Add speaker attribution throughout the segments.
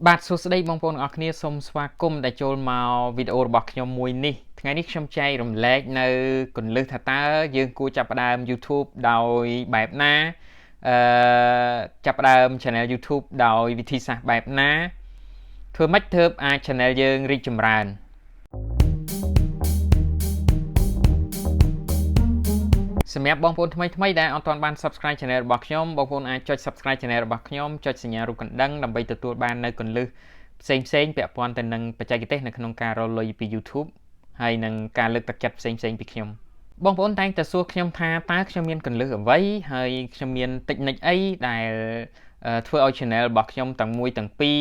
Speaker 1: បាទសួស្តីបងប្អូនអរគ្នាសូមស្វាគមន៍ដែលចូលមកវីដេអូរបស់ខ្ញុំមួយនេះថ្ងៃនេះខ្ញុំចែករំលែកនៅគន្លឹះថាតើយើងគួរចាប់ផ្ដើម YouTube ដោយបែបណាចាប់ផ្ដើម Channel YouTube ដោយវិធីសាស្ត្របែបណាធ្វើម៉េចទើបអាច Channel យើងរីកចម្រើនសម្រាប់បងប្អូនថ្មីដែលអត់ទាន់បាន Subscribe Channel របស់ខ្ញុំបងប្អូនអាចចុច Subscribe Channel របស់ខ្ញុំចុចសញ្ញារូបកណ្ដឹងដើម្បីទទួលបាននៅគន្លឹះផ្សេងពាក់ព័ន្ធទៅនឹងបច្ចេកទេសនៅក្នុងការរកលុយពី YouTube ហើយនឹងការលើកទឹកចិត្តផ្សេងពីខ្ញុំបងប្អូនតែងតែសួរខ្ញុំថាតើខ្ញុំមានគន្លឹះអ្វីហើយខ្ញុំមានតិចនិចអីដែលធ្វើឲ្យ Channel របស់ខ្ញុំទាំងមួយទាំងពីរ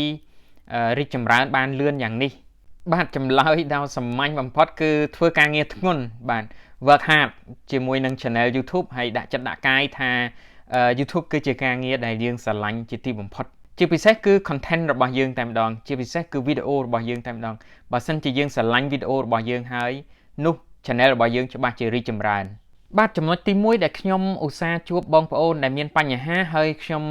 Speaker 1: រីកចម្រើនបានលឿនយ៉ាងនេះបាទចម្លើយដល់សាមញ្ញបំផុតគឺធ្វើការងារធ្ងន់បាទ work hard ជាមួយនឹង Channel YouTube ហើយដាក់ចិត្តដាក់កាយថា YouTube គឺជាការងារដែលយើងស្រឡាញ់ជាទីបំផុតជាពិសេសគឺ content របស់យើងតែម្ដងជាពិសេសគឺវីដេអូរបស់យើងតែម្ដងបើសិនជាយើងស្រឡាញ់វីដេអូរបស់យើងហើយនោះ Channel របស់យើងច្បាស់ជារីកចម្រើនបាទចំណុចទី1ដែលខ្ញុំឧស្សាហ៍ជួបបងប្អូនដែលមានបញ្ហាហើយខ្ញុំ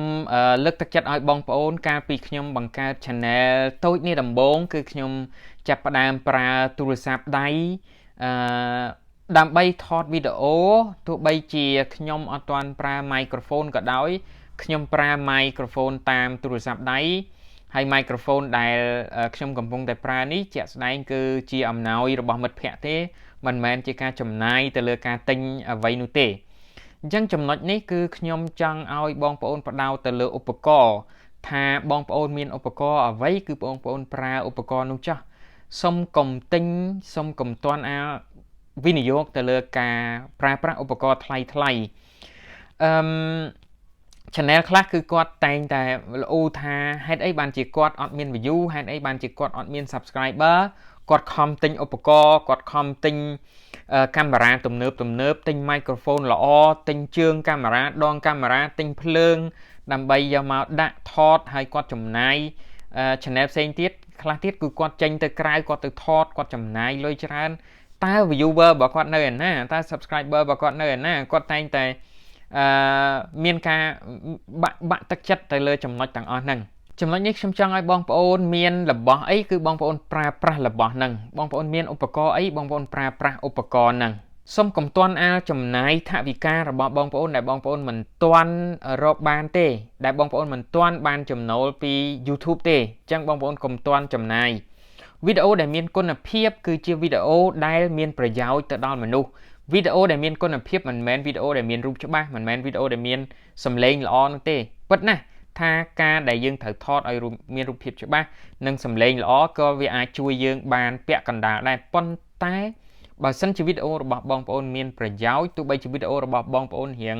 Speaker 1: លើកទឹកចិត្តឲ្យបងប្អូនកាលពីខ្ញុំបង្កើត Channel តូចនេះដំបូងគឺខ្ញុំចាប់ផ្ដើមប្រើទូរស័ព្ទដៃដើម្បីថតវីដេអូទោះបីជាខ្ញុំអត់ទាន់ប្រើមីក្រូហ្វូនក៏ដោយខ្ញុំប្រើមីក្រូហ្វូនតាមទូរស័ព្ទដៃហើយមីក្រូហ្វូនដែលខ្ញុំកំពុងតែប្រើនេះជាក់ស្ដែងគឺជាអំណោយរបស់មិត្តភ័ក្តិទេមិនមែនជាការចំណាយទៅលើការទិញអ្វីនោះទេអញ្ចឹងចំណុចនេះគឺខ្ញុំចង់ឲ្យបងប្អូនផ្ដោតទៅលើឧបករណ៍ថាបងប្អូនមានឧបករណ៍អ្វីគឺបងប្អូនប្រើឧបករណ៍នោះចោះសុំកុំទិញសុំកុំទាន់វិនិយោគទៅលើការប្រើប្រាស់ឧបករណ៍ថ្លៃChannel ខ្លះគឺគាត់តែងតែល្អថាហេតុអីបានជាគាត់អត់មាន view ហេតុអីបានជាគាត់អត់មាន subscriber គាត់ខំទិញឧបករណ៍គាត់ខំទិញកាមេរ៉ាទំនើបទិញ microphone ល្អទិញជើងកាមេរ៉ាដងកាមេរ៉ាទិញភ្លើងដើម្បីយកមកដាក់ថតហើយគាត់ចំណាយ channel ផ្សេងទៀតខ្លះទៀតគឺគាត់ចេញទៅក្រៅគាត់ទៅថតគាត់ចំណាយលុយច្រើនតើ viewer របស់គាត់នៅឯណាតើ subscriber របស់គាត់នៅឯណាគាត់តែងតែមានការបាក់ទឹកចិត្តទៅលើចំណុចទាំងអស់ហ្នឹងចំណុចនេះខ្ញុំចង់ឲ្យបងប្អូនមានរបស់អីគឺបងប្អូនប្រើប្រាស់របស់ហ្នឹងបងប្អូនមានឧបករណ៍អីបងប្អូនប្រើប្រាស់ឧបករណ៍ហ្នឹងសូមកុំទាន់ចំណាយថវិការបស់បងប្អូនដែលបងប្អូនមិនទាន់រកបានទេដែលបងប្អូនមិនទាន់បានចំណូលពី YouTube ទេអញ្ចឹងបងប្អូនកុំទាន់ចំណាយវីដេអូដែលមានគុណភាពគឺជាវីដេអូដែលមានប្រយោជន៍ទៅដល់មនុស្សវីដេអូដែលមានគុណភាពមិនមែនវីដេអូដែលមានរូបច្បាស់មិនមែនវីដេអូដែលមានសំឡេងល្អនោះទេពិតណាស់ថាការដែលយើងត្រូវថតឲ្យមានរូបភាពច្បាស់និងសំឡេងល្អក៏វាអាចជួយយើងបានពាក់កណ្ដាលដែរប៉ុន្តែបើសិនជាវីដេអូរបស់បងប្អូនមានប្រយោជន៍ទោះបីជាវីដេអូរបស់បងប្អូនរៀង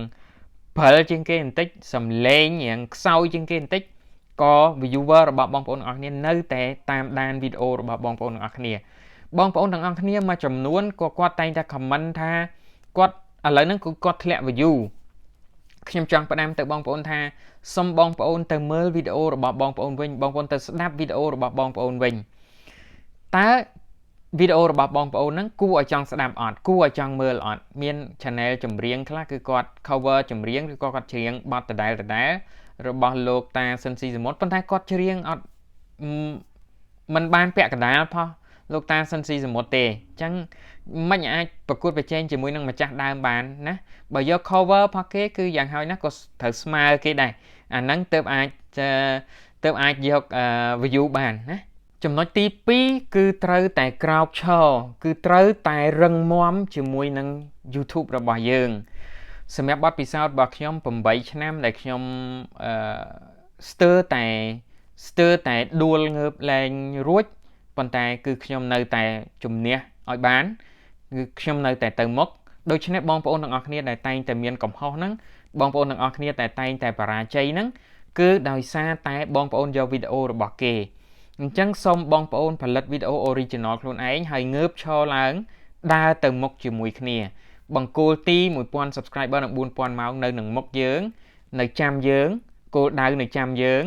Speaker 1: ព្រិលជាងគេបន្តិចសំឡេងរៀងខ្សោយជាងគេបន្តិចក៏ viewer របស់បងប្អូនទាំងអស់គ្នានៅតែតាមដានវីដេអូរបស់បងប្អូនទាំងអស់គ្នាបងប្អូនទាំងអស់គ្នាមួយចំនួនក៏គាត់តែងតែ comment ថាគាត់ឥឡូវហ្នឹងគឺគាត់ធ្លាក់ view ខ្ញុំចង់ផ្ដាំទៅបងប្អូនថាសូមបងប្អូនទៅមើលវីដេអូរបស់បងប្អូនវិញបងប្អូនទៅស្ដាប់វីដេអូរបស់បងប្អូនវិញតើវីដេអូរបស់បងប្អូនហ្នឹងគួរឲ្យចង់ស្ដាប់អត់គួរឲ្យចង់មើលអត់មាន channel ចម្រៀងខ្លះគឺគាត់ cover ចម្រៀងឬក៏គាត់ច្រៀងបទដដែលរបស់លោកតាសិនស៊ីសមុទ្រប៉ុន្តែគាត់ច្រៀងអត់មិនបានពាក់កណ្ដាលផោះលោកតាសិនស៊ីសមុទ្រទេអញ្ចឹងមិនអាចប្រកួតប្រជែងជាមួយនឹងម្ចាស់ដើមបានណាបើយក cover ផោះគេគឺយ៉ាងហោចណាស់ក៏ត្រូវស្មើគេដែរអាហ្នឹងទើបអាចយក view បានណាចំណុចទី2គឺត្រូវតែក្រោកឈរគឺត្រូវតែរឹងមាំជាមួយនឹង YouTube របស់យើងសម្រាប់បទពិសោធន៍របស់ខ្ញុំ8ឆ្នាំដែលខ្ញុំស្ទើរតែដួលងើបលែងរួចប៉ុន្តែគឺខ្ញុំនៅតែជំនះឲ្យបានគឺខ្ញុំនៅតែទៅមុខដូច្នេះបងប្អូនទាំងអស់គ្នាដែលតែងតែមានកំហុសហ្នឹងបងប្អូនទាំងអស់គ្នាតែងតែបរាជ័យហ្នឹងគឺដោយសារតែបងប្អូនយកវីដេអូរបស់គេអញ្ចឹងសូមបងប្អូនផលិតវីដេអូ original ខ្លួនឯងហើយងើបឈរឡើងដើរទៅមុខជាមួយគ្នាបង្គោលទី 1000 subscriber និង 4000 ម៉ោងនៅនឹងមុខយើងនៅចាំយើងគោលដៅនៅចាំយើង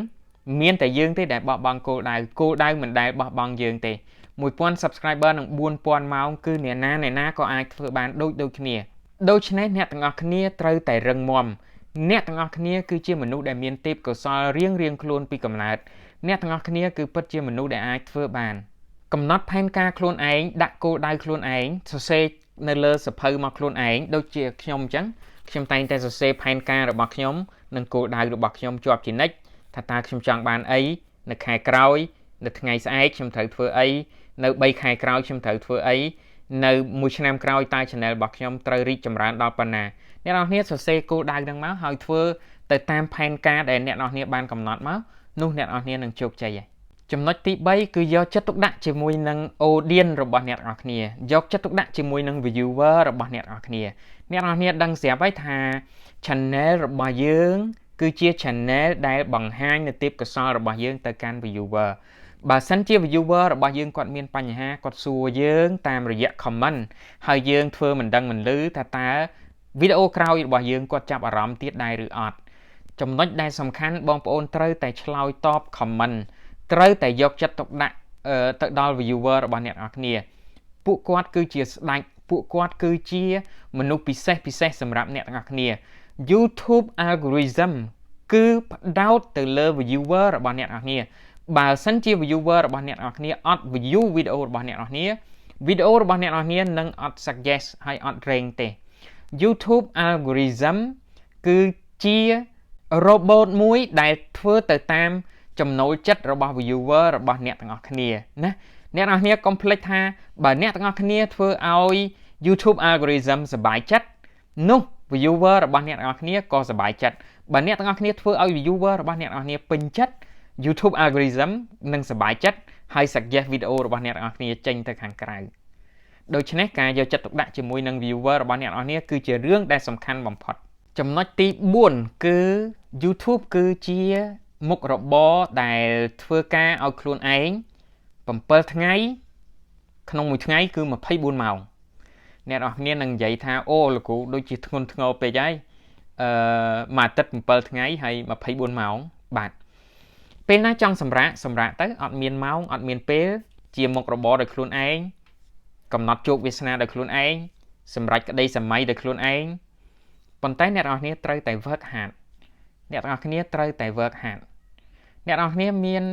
Speaker 1: មានតែយើងទេដែលបោះបង់គោលដៅមិនដែលបោះបង់យើងទេ 1000 subscriber និង 4000 ម៉ោងគឺអ្នកណាក៏អាចធ្វើបានដូចគ្នាដូច្នេះអ្នកទាំងអស់គ្នាត្រូវតែរឹងមាំអ្នកទាំងអស់គ្នាគឺជាមនុស្សដែលមានទេពកោសល្យរៀងខ្លួនពីកំណើត អ្នកទាំងអស់គ្នាគឺពិតជាមនុស្សដែលអាចធ្វើបានកំណត់ផែនការខ្លួនឯងដាក់គោលដៅខ្លួនឯងសរសេរនៅលើសភៅមកខ្លួនឯងដូចជាខ្ញុំអញ្ចឹងខ្ញុំតែងតែសរសេរផែនការរបស់ខ្ញុំនិងគោលដៅរបស់ខ្ញុំជាប់ជានិច្ចថាតើខ្ញុំចង់បានអីនៅខែក្រោយនៅថ្ងៃស្អែកខ្ញុំត្រូវធ្វើអីនៅ3ខែក្រោយខ្ញុំត្រូវធ្វើអីនៅ1ឆ្នាំក្រោយតើ channel របស់ខ្ញុំត្រូវរីកចម្រើនដល់ប៉ុណ្ណាអ្នកនរគ្នាសរសេរគោលដៅហ្នឹងមកហើយធ្វើទៅតាមផែនការដែលអ្នកនរគ្នាបានកំណត់មកនោះអ្នកនរគ្នានឹងជោគជ័យហើយចំណុចទី3គឺយកចិត្តទុកដាក់ជាមួយនឹង audience របស់អ្នកនរគ្នាយកចិត្តទុកដាក់ជាមួយនឹង viewer របស់អ្នកនរគ្នាអ្នកនរគ្នាដឹងស្រាប់ហើយថា channel របស់យើងគឺជា channel ដែលបង្ហាញនូវទេពកោសល្យរបស់យើងទៅកាន់ viewer បើសិនជា viewer របស់យើងគាត់មានបញ្ហាគាត់សួរយើងតាមរយៈ comment ហើយយើងធ្វើមិនដឹងមិនឮថាតើវីដេអូក្រោយរបស់យើងគាត់ចាប់អារម្មណ៍ទៀតដែរឬអត់ចំណុចដែលសំខាន់បងប្អូនត្រូវតែឆ្លើយតប comment ត្រូវតែយកចិត្តទុកដាក់ទៅដល់ viewer របស់អ្នកនរគ្នាពួកគាត់គឺជាស្ដេចពួកគាត់គឺជាមនុស្សពិសេសសម្រាប់អ្នកទាំងអស់គ្នា YouTube algorithm គឺផ្ដោតទៅលើ viewer របស់អ្នកទាំងអស់គ្នាបើសិនជា viewer របស់អ្នកទាំងអស់គ្នាអត់ view វីដេអូរបស់អ្នកទាំងអស់គ្នាវីដេអូរបស់អ្នកទាំងអស់គ្នានឹងអត់ suggest ហើយអត់ rank ទេ YouTube algorithm គឺជា robot មួយដែលធ្វើទៅតាមចំណូលចិត្តរបស់ viewer របស់អ្នកទាំងអស់គ្នាណាអ្នកទាំងអស់គ្នាកុំភ្លេចថាបើអ្នកទាំងអស់គ្នាធ្វើឲ្យ YouTube algorithm សប្បាយចិត្តនោះ viewer របស់អ្នកទាំងអស់គ្នាក៏សប្បាយចិត្តបើអ្នកទាំងអស់គ្នាធ្វើឲ្យ viewer របស់អ្នកទាំងអស់គ្នាពេញចិត្ត YouTube algorithm នឹងសប្បាយចិត្តហើយ suggest វីដេអូរបស់អ្នកទាំងអស់គ្នាចេញទៅខាងក្រៅដូច្នេះការយកចិត្តទុកដាក់ជាមួយនឹង viewer របស់អ្នកទាំងអស់គ្នាគឺជារឿងដែលសំខាន់បំផុតចំណុចទី4គឺ YouTube គឺជាមុខរបរដែលធ្វើការឲ្យខ្លួនឯង7ថ្ងៃក្នុងមួយថ្ងៃគឺ24ម៉ោងអ្នកនរគ្នានឹងនិយាយថាអូលោកគ្រូដូចជាធ្ងន់ធ្ងរពេកហើយមួយអាទិត្យ7ថ្ងៃហើយ24ម៉ោងបាទពេលណាចង់សម្រាកទៅអត់មានម៉ោងអត់មានពេលជាមុខរបរដោយខ្លួនឯងកំណត់ជោគវាសនាដោយខ្លួនឯងសម្រេចក្តីសម័យដោយខ្លួនឯងប៉ុន្តែអ្នកនរគ្នាត្រូវតែ work hard អ្នកនរគ្នាត្រូវតែ work hard អ្នកនរគ្នាមាន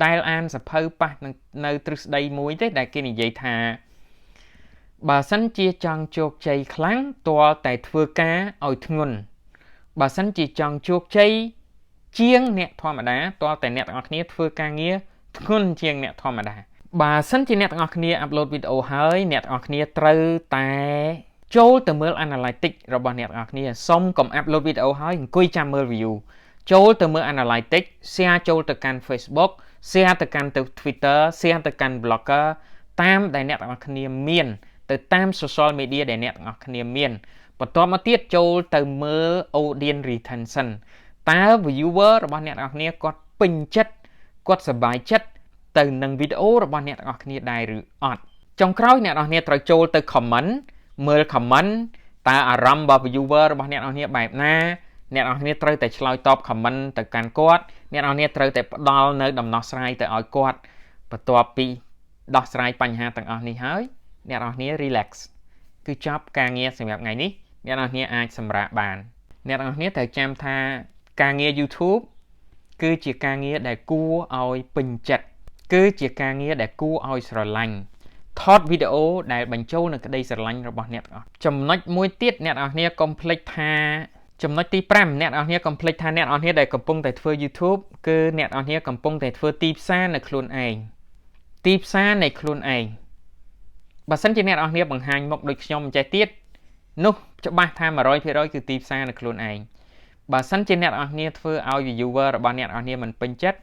Speaker 1: ដែលអានសភៅប៉ះនៅទ្រឹស្ដីមួយទេដែលគេនិយាយថាបើសិនជាចង់ជោគជ័យខ្លាំងទាល់តែធ្វើការឲ្យធ្ងន់បើសិនជាចង់ជោគជ័យជាងអ្នកធម្មតាទាល់តែអ្នកទាំងអស់គ្នាធ្វើការងារធ្ងន់ជាងអ្នកធម្មតាបើសិនជាអ្នកទាំងអស់គ្នាអាប់ឡូតវីដេអូហើយអ្នកទាំងអស់គ្នាត្រូវតែចូលទៅមើល analytics របស់អ្នកទាំងអស់គ្នាសុំកុំអាប់ឡូតវីដេអូហើយអង្គុយចាំមើល view ចូលទៅមើល analytics share ចូលទៅកាន់ Facebook share ទៅកាន់ទៅ Twitter share ទៅកាន់ blogger តាមដែលអ្នកទាំងអស់គ្នាមានទៅតាម social media ដែលអ្នកទាំងអស់គ្នាមានបន្ទាប់មកទៀតចូលទៅមើល audience retention តើ viewer របស់អ្នកទាំងអស់គ្នាគាត់ពេញចិត្តគាត់សប្បាយចិត្តទៅនឹងវីដេអូរបស់អ្នកទាំងអស់គ្នាដែរឬអត់ចុងក្រោយអ្នកទាំងអស់គ្នាត្រូវចូលទៅ comment មើល comment តើអារម្មណ៍របស់ viewer របស់អ្នកទាំងអស់គ្នាបែបណាអ្នកទាំងអស់គ្នាត្រូវតែឆ្លើយតប comment ទៅកាន់គាត់អ្នកទាំងអស់គ្នាត្រូវតែផ្ដល់នៅដំណោះស្រាយទៅឲ្យគាត់បន្ទាប់ពីដោះស្រាយបញ្ហាទាំងអស់នេះហើយអ្នកទាំងអស់គ្នា relax គឺចប់ការងារសម្រាប់ថ្ងៃនេះអ្នកទាំងអស់គ្នាអាចសម្រាកបានអ្នកទាំងអស់គ្នាត្រូវចាំថាការងារ YouTube គឺជាការងារដែលគួរឲ្យពេញចិត្តគឺជាការងារដែលគួរឲ្យស្រឡាញ់ថតវីដេអូដែលបញ្ចូលនៅក្តីស្រឡាញ់របស់អ្នកទាំងអស់ចំណុចមួយទៀតអ្នកទាំងអស់គ្នាកុំភ្លេចថាចំណុចទី5អ្នកទាំងអស់គ្នាកុំភ្លេចថាអ្នកទាំងអស់គ្នាដែលកំពុងតែធ្វើ YouTube គឺអ្នកទាំងអស់គ្នាកំពុងតែធ្វើទីផ្សារនៅខ្លួនឯងទីផ្សារនៃខ្លួនឯងបើសិនជាអ្នកទាំងអស់គ្នាបង្ហាញមុខដូចខ្ញុំចេះទៀតនោះច្បាស់ថា 100% គឺទីផ្សារនៅខ្លួនឯងបើសិនជាអ្នកទាំងអស់គ្នាធ្វើឲ្យ viewer របស់អ្នកទាំងអស់គ្នាមិនពេញចិត្ត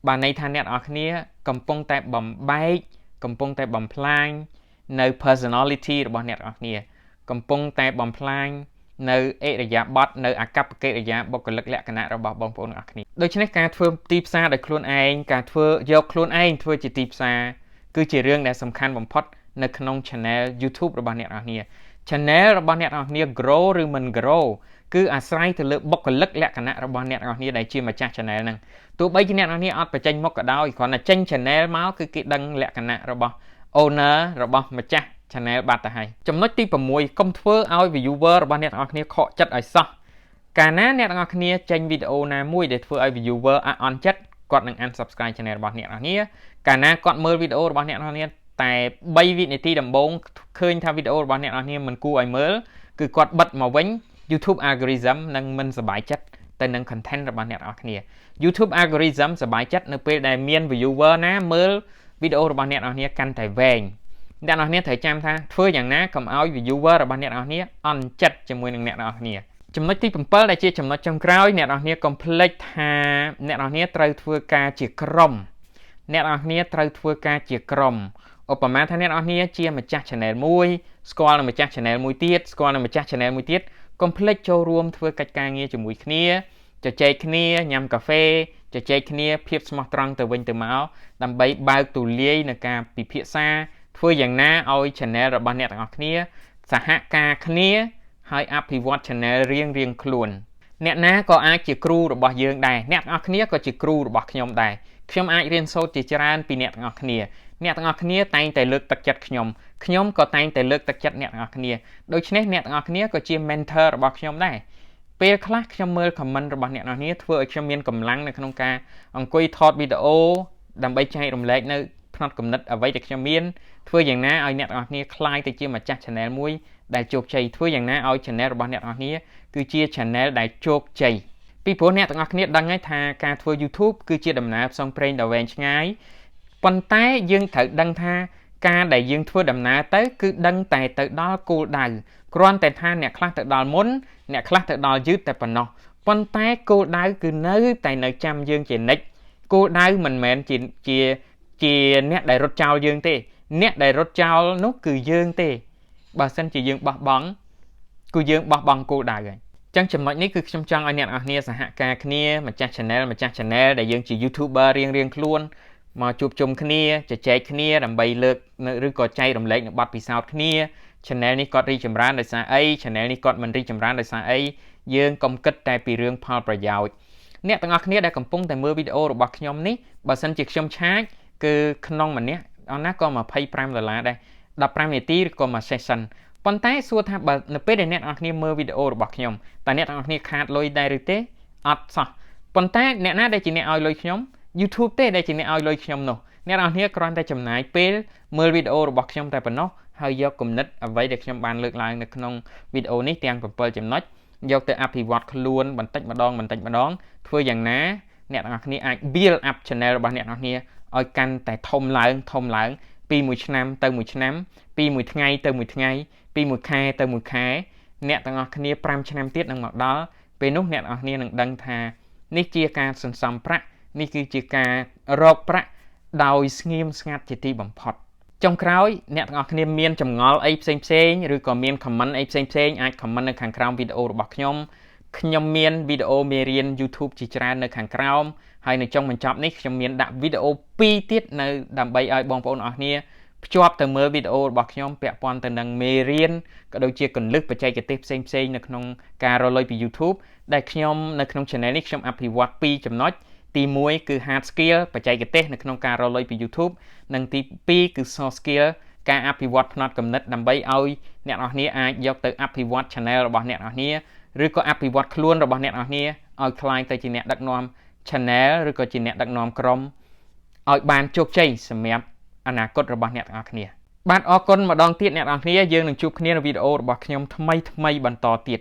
Speaker 1: បានន័យថាអ្នកទាំងអស់គ្នាកំពុងតែបំបែកកំពុងតែបំផ្លាញនៅ personality របស់អ្នកទាំងអស់គ្នាកំពុងតែបំផ្លាញនៅអិរិយាបថនៅអាកប្បកិរិយាបុគ្គលិកលក្ខណៈរបស់បងប្អូនទាំងអស់គ្នាដូច្នេះការធ្វើទីផ្សារដោយខ្លួនឯងការធ្វើយកខ្លួនឯងធ្វើជាទីផ្សារគឺជារឿងដែលសំខាន់បំផុតនៅក្នុង channel YouTube របស់អ្នកទាំងអស់គ្នា channel របស់អ្នកទាំងអស់គ្នា grow ឬមិន grow គឺអាស្រ័យទៅលើបុគ្គលិកលក្ខណៈរបស់អ្នកទាំងអស់គ្នាដែលជាម្ចាស់ channel ហ្នឹងទោះបីជាអ្នកទាំងអស់គ្នាអត់បញ្ចេញមុខក៏ដោយគ្រាន់តែចេញ channel មកគឺគេដឹងលក្ខណៈរបស់ owner របស់ម្ចាស់ channel បាត់ទៅហើយចំណុចទី6កុំធ្វើឲ្យ viewer របស់អ្នកទាំងអស់គ្នាខកចិត្តឲ្យសោះ កាលណាអ្នកទាំងអស់គ្នាចេញវីដេអូណាមួយដែលធ្វើឲ្យ viewer អន់ចិត្តគាត់នឹង unsubscribe channel របស់អ្នកទាំងអស់គ្នាកាលណាគាត់មើលវីដេអូរបស់អ្នកទាំងអស់គ្នាតែ3វិនាទីដំបូងឃើញថាវីដេអូរបស់អ្នកទាំងអស់គ្នាមិនគួរឲ្យមើលគឺគាត់បិទមកវិញ YouTube algorithm នឹងមិនសប្បាយចិត្តទៅនឹង content របស់អ្នកទាំងអស់គ្នា YouTube algorithm សប្បាយចិត្តនៅពេលដែលមាន viewer ណាមើលវីដេអូរបស់អ្នកទាំងអស់គ្នាកាន់តែវែងអ្នកទាំងអស់គ្នាត្រូវចាំថាធ្វើយ៉ាងណាកុំឲ្យ viewer របស់អ្នកទាំងអស់គ្នាអន់ចិត្តជាមួយនឹងអ្នកទាំងអស់គ្នាចំណុចទី7ដែលជាចំណុចចុងក្រោយអ្នកនរគ្នាកុំភ្លេចថាអ្នកនរគ្នាត្រូវធ្វើការជាក្រុមអ្នកនរគ្នាត្រូវធ្វើការជាក្រុមឧបមាថាអ្នកនរគ្នាជាម្ចាស់ channel មួយស្គាល់នឹងម្ចាស់ channel មួយទៀតស្គាល់នឹងម្ចាស់ channel មួយទៀតកុំភ្លេចចូលរួមធ្វើកិច្ចការងារជាមួយគ្នាជជែកគ្នាញ៉ាំកាហ្វេជជែកគ្នាភាពស្មោះត្រង់ទៅវិញទៅមកដើម្បីបើកទូលាយនៃការពិភាក្សាធ្វើយ៉ាងណាឲ្យ channel របស់អ្នកទាំងអស់គ្នាសហការគ្នាហើយអភិវឌ្ឍ channel រៀងខ្លួនអ្នកណាក៏អាចជាគ្រូរបស់យើងដែរអ្នកទាំងអស់គ្នាក៏ជាគ្រូរបស់ខ្ញុំដែរខ្ញុំអាចរៀនសូត្រជាច្រើនពីអ្នកទាំងអស់គ្នាអ្នកទាំងអស់គ្នាតែងតែលើកទឹកចិត្តខ្ញុំក៏តែងតែលើកទឹកចិត្តអ្នកទាំងអស់គ្នាដូច្នេះអ្នកទាំងអស់គ្នាក៏ជា mentor របស់ខ្ញុំដែរពេលខ្លះខ្ញុំមើល comment របស់អ្នកទាំងអស់គ្នាធ្វើឲ្យខ្ញុំមានកម្លាំងនៅក្នុងការអង្គុយថតវីដេអូដើម្បីចែករំលែកនៅផ្នត់គំនិតអ្វីដែលខ្ញុំមានធ្វើយ៉ាងណាឲ្យអ្នកទាំងអស់គ្នាក្លាយទៅជាម្ចាស់ channel មួយដែលជោគជ័យធ្វើយ៉ាងណាឲ្យ channel របស់អ្នកទាំងអស់គ្នាគឺជា channel ដែលជោគជ័យពីព្រោះអ្នកទាំងអស់គ្នាដឹងហើយថាការធ្វើ YouTube គឺជាដំណើរផ្សងព្រេងដ៏វែងឆ្ងាយប៉ុន្តែយើងត្រូវដឹងថាការដែលយើងធ្វើដំណើរទៅគឺដឹងតែទៅដល់គោលដៅគ្រាន់តែថាអ្នកខ្លះទៅដល់មុនអ្នកខ្លះទៅដល់យឺតតែប៉ុណ្ណោះប៉ុន្តែគោលដៅគឺនៅតែនៅចាំយើងជានិច្ចគោលដៅមិនមែនជាអ្នកដែលរត់ចោលយើងទេអ្នកដែលរត់ចោលនោះគឺយើងទេបើសិនជាយើងបោះបង់គឺយើងបោះបង់គោលដៅហើយអញ្ចឹងចំណុចនេះគឺខ្ញុំចង់ឲ្យអ្នកនរគ្នាសហការគ្នាម្ចាស់ channel ដែលយើងជា YouTuber រៀងខ្លួនមកជួបជុំគ្នាជជែកគ្នាដើម្បីលើកឬក៏ចែករំលែកនៅបទពិសោធន៍គ្នា channel នេះគាត់រីកចម្រើនដោយសារអី channel នេះគាត់មិនរីកចម្រើនដោយសារអីយើងកុំគិតតែពីរឿងផលប្រយោជន៍អ្នកទាំងអស់គ្នាដែលកំពុងតែមើលវីដេអូរបស់ខ្ញុំនេះបើសិនជាខ្ញុំឆាចគឺក្នុងម្នាក់អស់ណាក៏$25ដែរ15នាទីឬក៏មួយ session ប៉ុន្តែសួរថាបើនៅពេលដែលអ្នកទាំងអស់គ្នាមើលវីដេអូរបស់ខ្ញុំតើអ្នកទាំងអស់គ្នាខាតលុយដែរឬទេអត់សោះប៉ុន្តែអ្នកណាដែលជាអ្នកឲ្យលុយខ្ញុំ YouTube ទេដែលជាអ្នកឲ្យលុយខ្ញុំនោះអ្នកទាំងអស់គ្នាគ្រាន់តែចំណាយពេលមើលវីដេអូរបស់ខ្ញុំតែប៉ុណ្ណោះហើយយកគំនិតអ្វីដែលខ្ញុំបានលើកឡើងនៅក្នុងវីដេអូនេះទាំង7ចំណុចយកទៅអភិវឌ្ឍខ្លួនបន្តិចម្ដងធ្វើយ៉ាងណាអ្នកទាំងអស់គ្នាអាច build up channel របស់អ្នកទាំងអស់គ្នាឲ្យកាន់តែធំឡើងពីមួយឆ្នាំទៅមួយឆ្នាំពីមួយថ្ងៃទៅមួយថ្ងៃពីមួយខែទៅមួយខែអ្នកទាំងអស់គ្នា5ឆ្នាំទៀតនឹងមកដល់ពេលនោះអ្នកទាំងអស់គ្នានឹងដឹងថានេះជាការសន្សំប្រាក់នេះគឺជាការរកប្រាក់ដោយស្ងៀមស្ងាត់ជាទីបំផុតចុងក្រោយអ្នកទាំងអស់គ្នាមានចម្ងល់អីផ្សេងឬក៏មាន comment អីផ្សេងអាច comment នៅខាងក្រោមវីដេអូរបស់ខ្ញុំមានវីដេអូមេរៀន YouTube ជាច្រើននៅខាងក្រោមហើយនៅចុងបញ្ចប់នេះខ្ញុំមានដាក់វីដេអូ2ទៀតនៅដើម្បីឲ្យបងប្អូនអរគ្នាភ្ជាប់ទៅមើលវីដេអូរបស់ខ្ញុំពាក់ព័ន្ធទៅនឹងមេរៀនក៏ដូចជាគន្លឹះបច្ចេកទេសផ្សេងនៅក្នុងការរកលុយពី YouTube ដែលខ្ញុំនៅក្នុង channel នេះខ្ញុំអភិវឌ្ឍ2ចំណុចទី1គឺ hard skill បច្ចេកទេសនៅក្នុងការរកលុយពី YouTube និងទី2គឺ soft skill ការអភិវឌ្ឍផ្នត់គំនិតដើម្បីឲ្យអ្នកនរគ្នាអាចយកទៅអភិវឌ្ឍ channel របស់អ្នកនរគ្នាឬក៏អភិវឌ្ឍខ្លួនរបស់អ្នកនរគ្នាឲ្យក្លាយទៅជាអ្នកដឹកនាំ channel ឬក៏ជាអ្នកដឹកនាំក្រុមឲ្យបានជោគជ័យសម្រាប់អនាគតរបស់អ្នកទាំងអស់គ្នាបាទអរគុណម្ដងទៀតអ្នកទាំងអស់គ្នាយើងនឹងជួបគ្នានៅវីដេអូរបស់ខ្ញុំថ្មីបន្តទៀត